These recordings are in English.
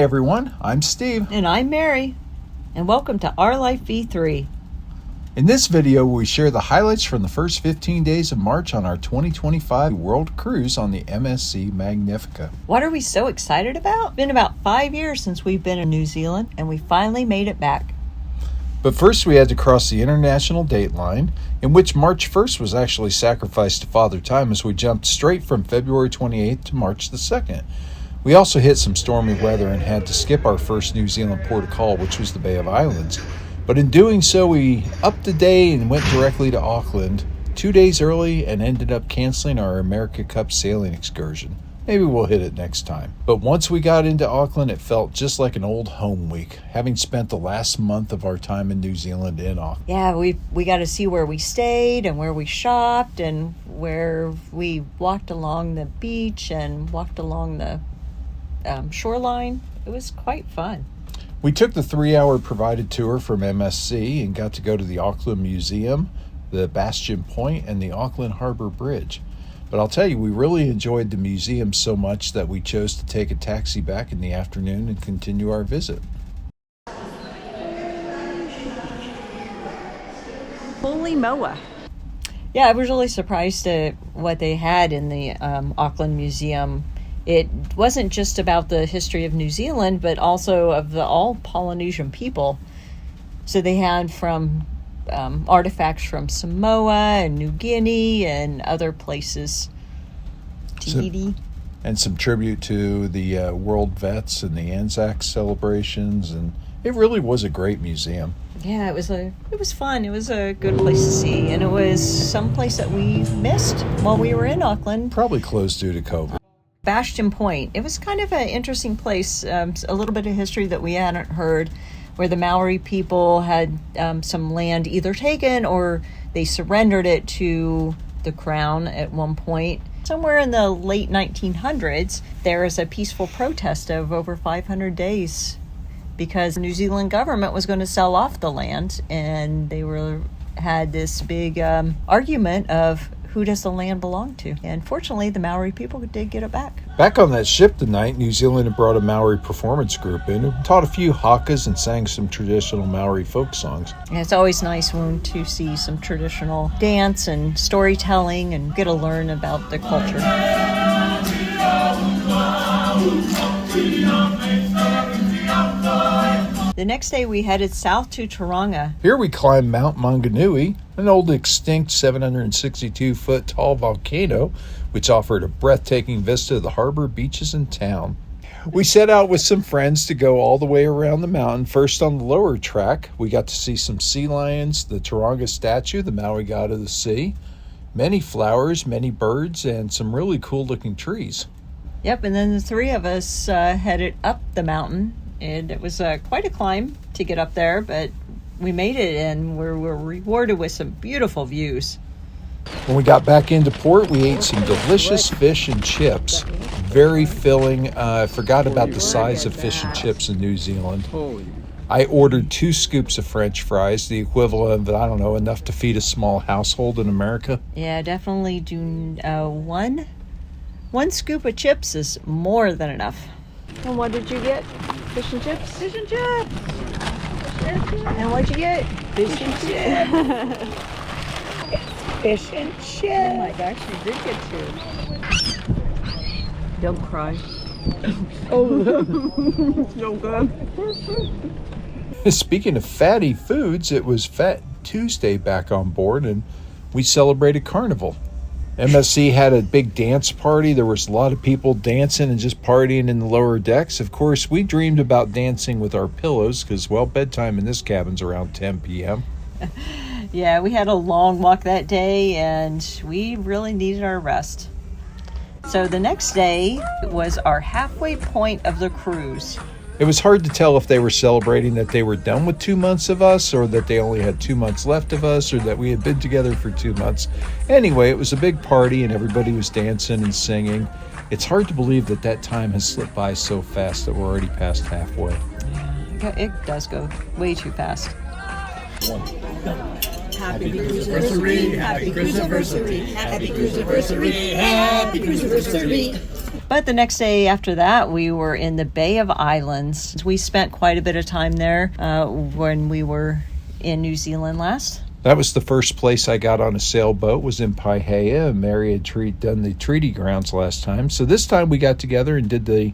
everyone, I'm Steve. And I'm Mary. And welcome to Our Life V3. In this video, we share the highlights from the first 15 days of March on our 2025 World Cruise on the MSC Magnifica. What are we so excited about? It's been about 5 years since we've been in New Zealand, and we finally made it back. But first we had to cross the international date line, in which March 1st was actually sacrificed to Father Time as we jumped straight from February 28th to March the 2nd. We also hit some stormy weather and had to skip our first New Zealand port of call, which was the Bay of Islands. But in doing so, we upped the day and went directly to Auckland 2 days early and ended up canceling our America Cup sailing excursion. Maybe we'll hit it next time. But once we got into Auckland, it felt just like an old home week, having spent the last month of our time in New Zealand in Auckland. Yeah, we got to see where we stayed and where we shopped and where we walked along the beach and walked along the shoreline. It was quite fun. We took the 3-hour provided tour from MSC and got to go to the Auckland Museum, the Bastion Point, and the Auckland Harbour Bridge. But I'll tell you, we really enjoyed the museum so much that we chose to take a taxi back in the afternoon and continue our visit. Holy moa. Yeah, I was really surprised at what they had in the Auckland Museum. It wasn't just about the history of New Zealand, but also of all Polynesian people. So they had from artifacts from Samoa and New Guinea and other places. Tahiti. And some tribute to the world vets and the ANZAC celebrations, and it really was a great museum. Yeah, it was fun. It was a good place to see, and it was someplace that we missed while we were in Auckland. Probably closed due to COVID. Bastion Point. It was kind of an interesting place, a little bit of history that we hadn't heard, where the Maori people had some land either taken or they surrendered it to the Crown at one point. Somewhere in the late 1900s, there was a peaceful protest of over 500 days because the New Zealand government was going to sell off the land, and they had this big argument of who does the land belong to? And fortunately, the Maori people did get it back. Back on that ship tonight, New Zealand had brought a Maori performance group in who taught a few hakas and sang some traditional Maori folk songs. And it's always nice to see some traditional dance and storytelling and get to learn about the culture. The next day, we headed south to Tauranga. Here we climbed Mount Maunganui, an old extinct 762-foot tall volcano, which offered a breathtaking vista of the harbor, beaches, and town. We set out with some friends to go all the way around the mountain. First on the lower track, we got to see some sea lions, the Tauranga statue, the Maui god of the sea, many flowers, many birds, and some really cool-looking trees. Yep, and then the three of us headed up the mountain. And it was quite a climb to get up there, but we made it, and we were rewarded with some beautiful views. When we got back into port, we ate some delicious fish and chips. Very filling. I forgot about the size of fish and chips in New Zealand. I ordered 2 scoops of French fries, the equivalent of, I don't know, enough to feed a small household in America. Yeah, definitely do one scoop of chips is more than enough. And what did you get? Fish and chips? Fish and chips. And what'd you get? Fish and chips. Fish and chips. Oh my gosh, you did get 2. Don't cry. Oh, so good. Speaking of fatty foods, it was Fat Tuesday back on board, and we celebrated Carnival. MSC had a big dance party. There was a lot of people dancing and just partying in the lower decks. Of course, we dreamed about dancing with our pillows because, well, bedtime in this cabin's around 10 p.m. Yeah, we had a long walk that day, and we really needed our rest. So the next day was our halfway point of the cruise. It was hard to tell if they were celebrating that they were done with 2 months of us, or that they only had 2 months left of us, or that we had been together for 2 months. Anyway, it was a big party and everybody was dancing and singing. It's hard to believe that time has slipped by so fast that we're already past halfway. Yeah, it does go way too fast. Happy cruise-anniversary, happy cruise-anniversary, happy cruise-anniversary, happy cruise-anniversary. But the next day after that, we were in the Bay of Islands. We spent quite a bit of time there when we were in New Zealand last. That was the first place I got on a sailboat, was in Paihea. Mary had done the treaty grounds last time. So this time we got together and did the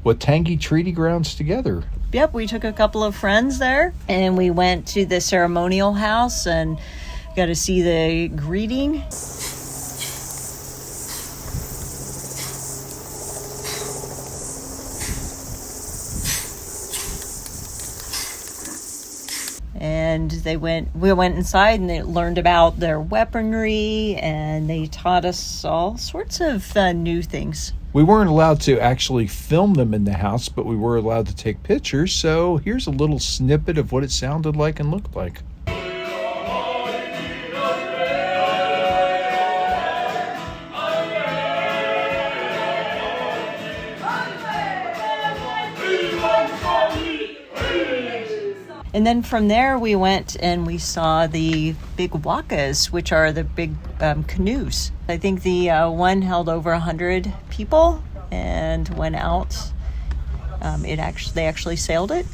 Waitangi treaty grounds together. Yep, we took a couple of friends there, and we went to the ceremonial house and got to see the greeting. And we went inside and they learned about their weaponry, and they taught us all sorts of new things. We weren't allowed to actually film them in the house, but we were allowed to take pictures. So here's a little snippet of what it sounded like and looked like. And then from there, we went and we saw the big wakas, which are the big canoes. I think the one held over 100 people and went out. They actually sailed it.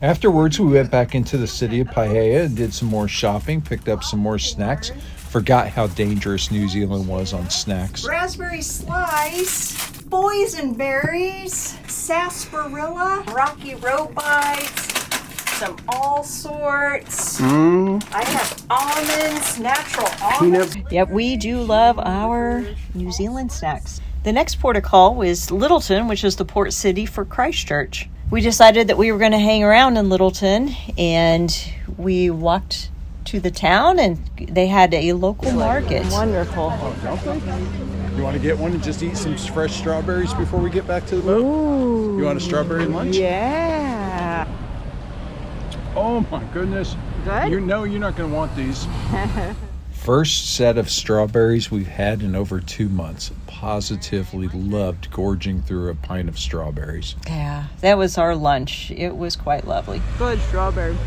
Afterwards, we went back into the city of Paihea and did some more shopping, picked up some more snacks. Forgot how dangerous New Zealand was on snacks. Raspberry slice, boysenberries, sarsaparilla, rocky road bites, some all sorts. I have almonds, natural almonds. Yep, we do love our New Zealand snacks. The next port of call was Littleton, which is the port city for Christchurch. We decided that we were going to hang around in Littleton, and we walked to the town, and they had a local market. Wonderful. You want to get one and just eat some fresh strawberries before we get back to the boat? Ooh. You want a strawberry lunch? Yeah. Oh my goodness. Good? You're not going to want these. First set of strawberries we've had in over 2 months. Positively loved gorging through a pint of strawberries. Yeah, that was our lunch. It was quite lovely. Good strawberry.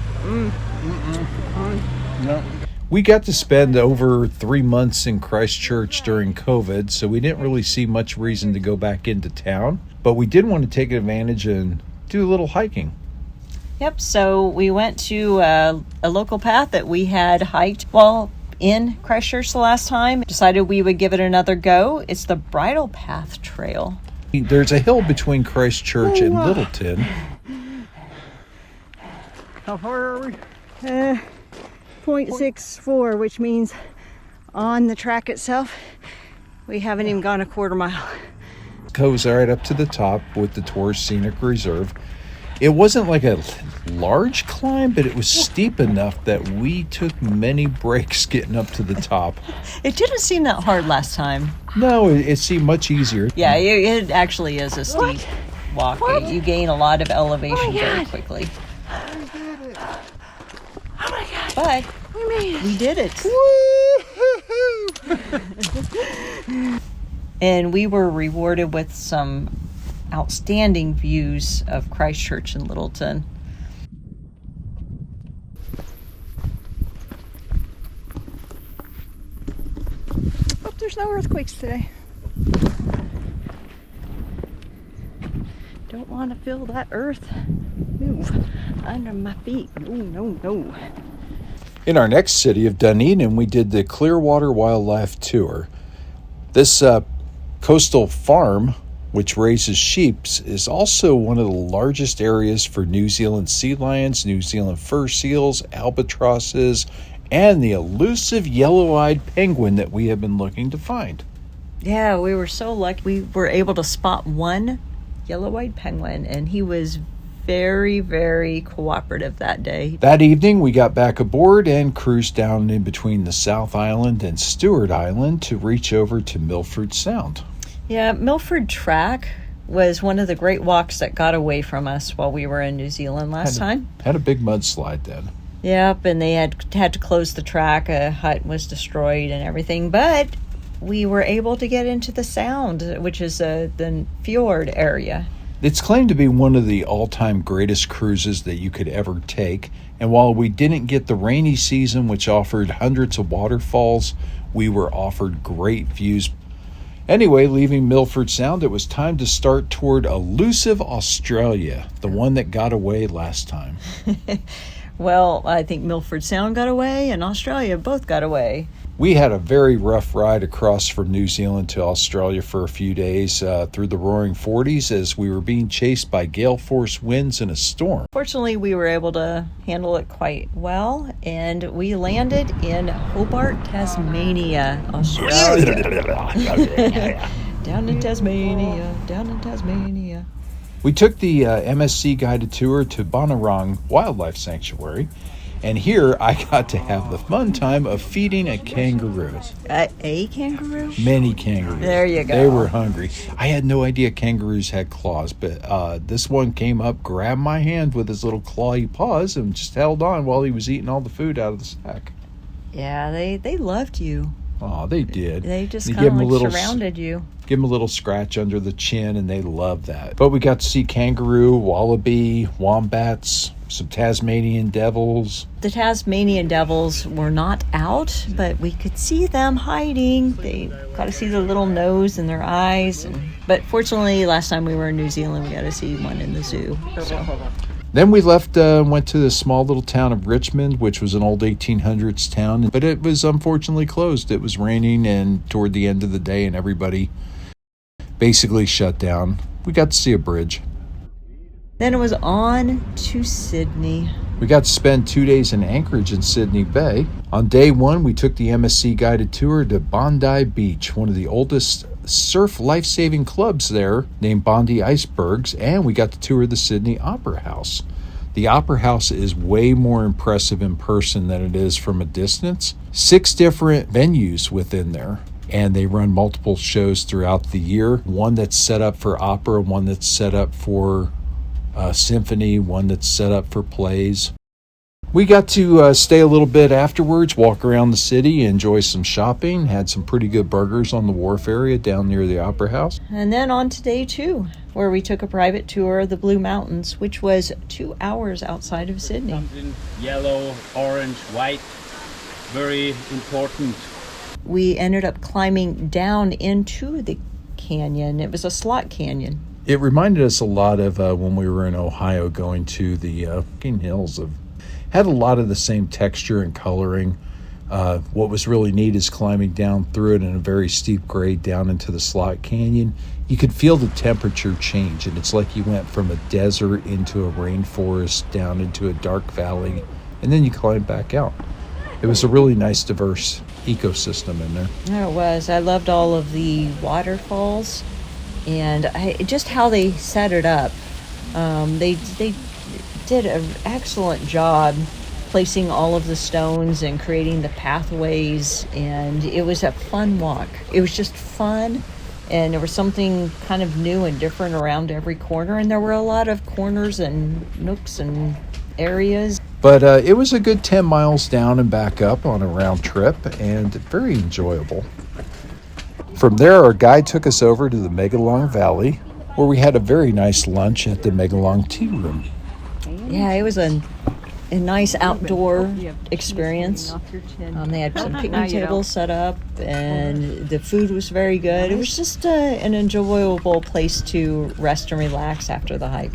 No. We got to spend over 3 months in Christchurch during COVID, so we didn't really see much reason to go back into town. But we did want to take advantage and do a little hiking. Yep, so we went to a local path that we had hiked while in Christchurch the last time. Decided we would give it another go. It's the Bridle Path Trail. There's a hill between Christchurch and Littleton. How far are we? 0.64, which means on the track itself, we haven't even gone a quarter mile. Goes right up to the top with the Tourist Scenic Reserve. It wasn't like a large climb, but it was steep enough that we took many breaks getting up to the top. It didn't seem that hard last time. No, it seemed much easier. Yeah, it actually is a steep walk. What? You gain a lot of elevation very God. quickly. Oh my God. But We made it. we did it. And we were rewarded with some outstanding views of Christchurch and Littleton. Oh, there's no earthquakes today. Don't want to feel that earth move under my feet. No. In our next city of Dunedin, we did the Clearwater Wildlife Tour. This coastal farm, which raises sheep, is also one of the largest areas for New Zealand sea lions, New Zealand fur seals, albatrosses, and the elusive yellow-eyed penguin that we have been looking to find. Yeah, we were so lucky. We were able to spot one yellow-eyed penguin, and he was very, very cooperative that day. That evening, we got back aboard and cruised down in between the South Island and Stewart Island to reach over to Milford Sound. Yeah, Milford Track was one of the great walks that got away from us while we were in New Zealand last time. Had a big mudslide then. Yep, and they had to close the track. A hut was destroyed and everything, but we were able to get into the Sound, which is the fjord area. It's claimed to be one of the all-time greatest cruises that you could ever take, and while we didn't get the rainy season, which offered hundreds of waterfalls, we were offered great views. Anyway, leaving Milford Sound, it was time to start toward elusive Australia, the one that got away last time. Well, I think Milford Sound got away and Australia both got away. We had a very rough ride across from New Zealand to Australia for a few days through the roaring 40s as we were being chased by gale force winds and a storm. Fortunately, we were able to handle it quite well, and we landed in Hobart, Tasmania, Australia. Down in Tasmania. We took the MSC guided tour to Bonarang Wildlife Sanctuary, and here I got to have the fun time of feeding a kangaroo. A kangaroo? Many kangaroos. There you go. They were hungry. I had no idea kangaroos had claws, but this one came up, grabbed my hand with his little clawy paws, and just held on while he was eating all the food out of the sack. Yeah, they loved you. Oh, they did. They just kind of like surrounded you. Give them a little scratch under the chin, and they love that. But we got to see kangaroo, wallaby, wombats, some Tasmanian devils. The Tasmanian devils were not out, but we could see them hiding. They got to see their little nose and their eyes. But fortunately, last time we were in New Zealand, we got to see one in the zoo. So. Then we left, went to the small little town of Richmond, which was an old 1800s town, but it was unfortunately closed. It was raining and toward the end of the day, and everybody basically shut down. We got to see a bridge. Then it was on to Sydney. We got to spend 2 days in Anchorage and Sydney Bay. On day one, we took the MSC guided tour to Bondi Beach, one of the oldest surf life-saving clubs there, named Bondi Icebergs, and we got to tour the Sydney Opera House. The Opera House is way more impressive in person than it is from a distance. 6 different venues within there, and they run multiple shows throughout the year. One that's set up for opera, one that's set up for symphony, one that's set up for plays. We got to stay a little bit afterwards, walk around the city, enjoy some shopping, had some pretty good burgers on the wharf area down near the Opera House. And then on to day 2, where we took a private tour of the Blue Mountains, which was 2 hours outside of Sydney. Yellow, orange, white, very important. We ended up climbing down into the canyon. It was a slot canyon. It reminded us a lot of when we were in Ohio going to the hills. Had a lot of the same texture and coloring. What was really neat is climbing down through it in a very steep grade down into the slot canyon. You could feel the temperature change, and it's like you went from a desert into a rainforest down into a dark valley, and then you climb back out. It was a really nice, diverse ecosystem in there. Yeah, it was. I loved all of the waterfalls and just how they set it up. They did an excellent job placing all of the stones and creating the pathways, and it was a fun walk. It was just fun, and there was something kind of new and different around every corner, and there were a lot of corners and nooks and areas. But it was a good 10 miles down and back up on a round trip, and very enjoyable. From there, our guide took us over to the Megalong Valley, where we had a very nice lunch at the Megalong Tea Room. Yeah, it was a nice outdoor experience. They had some picnic tables set up, and the food was very good. It was just an enjoyable place to rest and relax after the hike.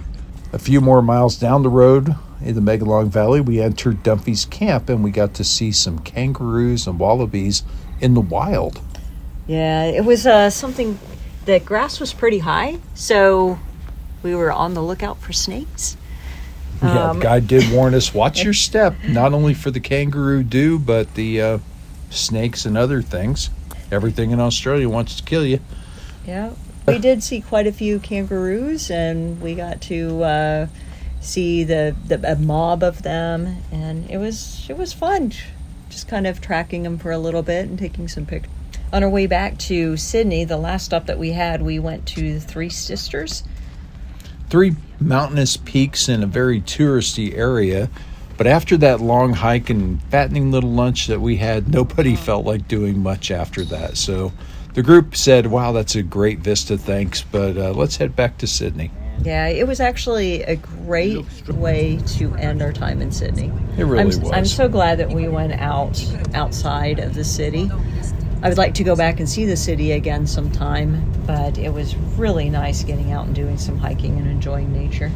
A few more miles down the road in the Megalong Valley, we entered Dumpy's Camp, and we got to see some kangaroos and wallabies in the wild. Yeah, it was something, the grass was pretty high, so we were on the lookout for snakes. Yeah, the guide did warn us, watch your step, not only for the kangaroo dew, but the snakes and other things. Everything in Australia wants to kill you. Yeah, we did see quite a few kangaroos, and we got to see a mob of them, and it was fun, just kind of tracking them for a little bit and taking some pictures. On our way back to Sydney, the last stop that we had, we went to the Three Sisters. 3 mountainous peaks in a very touristy area, but after that long hike and fattening little lunch that we had, nobody felt like doing much after that. So the group said, wow, that's a great vista, thanks, but let's head back to Sydney. Yeah, it was actually a great way to end our time in Sydney. It really was. I'm so glad that we went outside of the city. I would like to go back and see the city again sometime, but it was really nice getting out and doing some hiking and enjoying nature.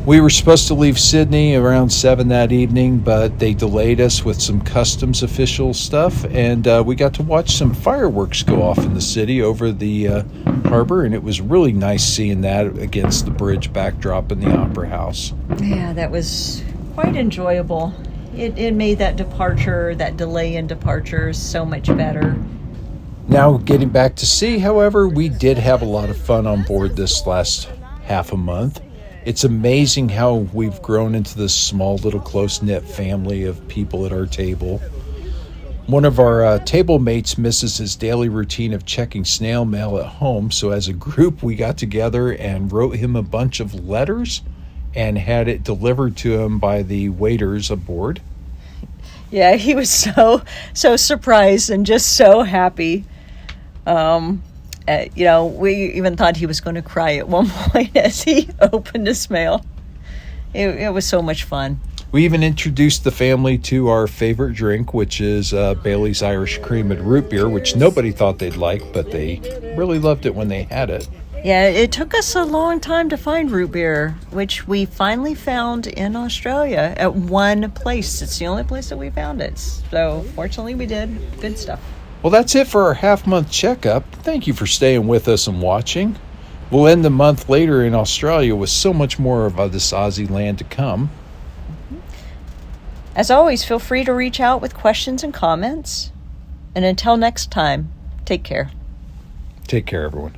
We were supposed to leave Sydney around 7 that evening, but they delayed us with some customs official stuff, and we got to watch some fireworks go off in the city over the harbor, and it was really nice seeing that against the bridge backdrop in the Opera House. Yeah, that was quite enjoyable. It made that delay in departure so much better. Now, getting back to sea, however, we did have a lot of fun on board this last half a month. It's amazing how we've grown into this small little close-knit family of people at our table. One of our table mates misses his daily routine of checking snail mail at home, so as a group we got together and wrote him a bunch of letters and had it delivered to him by the waiters aboard. Yeah, he was so surprised and just so happy. We even thought he was going to cry at one point as he opened his mail. It was so much fun. We even introduced the family to our favorite drink, which is Bailey's Irish Cream and Root Beer, which nobody thought they'd like, but they really loved it when they had it. Yeah, it took us a long time to find root beer, which we finally found in Australia at one place. It's the only place that we found it. So fortunately we did. Good stuff. Well, that's it for our half-month checkup. Thank you for staying with us and watching. We'll end the month later in Australia with so much more of this Aussie land to come. As always, feel free to reach out with questions and comments. And until next time, take care. Take care, everyone.